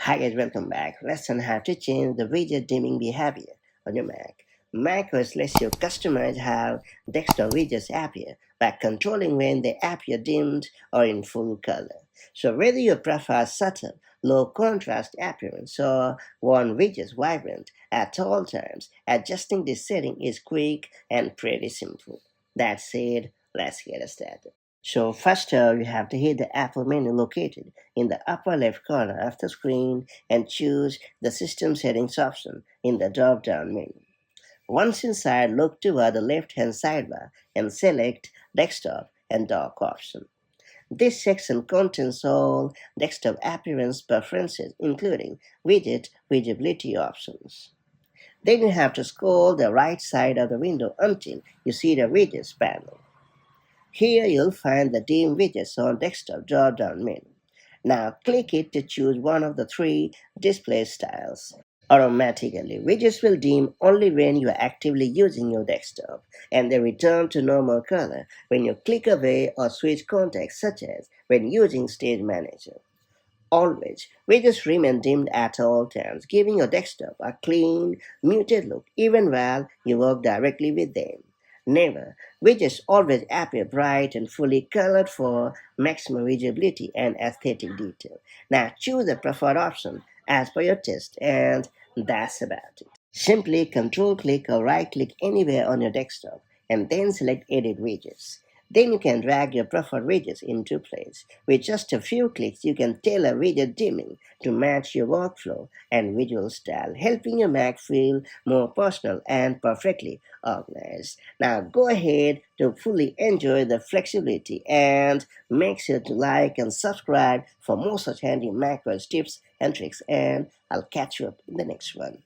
Hi guys, welcome back. Let's learn how to change the widget dimming behavior on your Mac. macOS lets you customize how desktop widgets appear by controlling when they appear dimmed or in full color. So whether you prefer subtle, low contrast appearance or want widgets vibrant at all times, adjusting this setting is quick and pretty simple. That said, let's get started. So first you have to hit the Apple menu located in the upper left corner of the screen and choose the System Settings option in the drop-down menu. Once inside, look toward the left-hand sidebar and select Desktop and Dock option. This section contains all desktop appearance preferences, including widget visibility options. Then you have to scroll the right side of the window until you see the Widgets panel. Here you'll find the dim widgets on desktop drop-down menu. Now click it to choose one of the three display styles. Automatically, widgets will dim only when you are actively using your desktop, and they return to normal color when you click away or switch context, such as when using Stage Manager. Always, widgets remain dimmed at all times, giving your desktop a clean, muted look even while you work directly with them. Never, widgets always appear bright and fully colored for maximum visibility and aesthetic detail. Now choose the preferred option as per your taste, and that's about it. Simply control click or right click anywhere on your desktop and then select Edit Widgets. Then you can drag your preferred widgets into place. With just a few clicks, you can tailor widget dimming to match your workflow and visual style, helping your Mac feel more personal and perfectly organized. Now go ahead to fully enjoy the flexibility and make sure to like and subscribe for more such handy macOS tips and tricks, and I'll catch you up in the next one.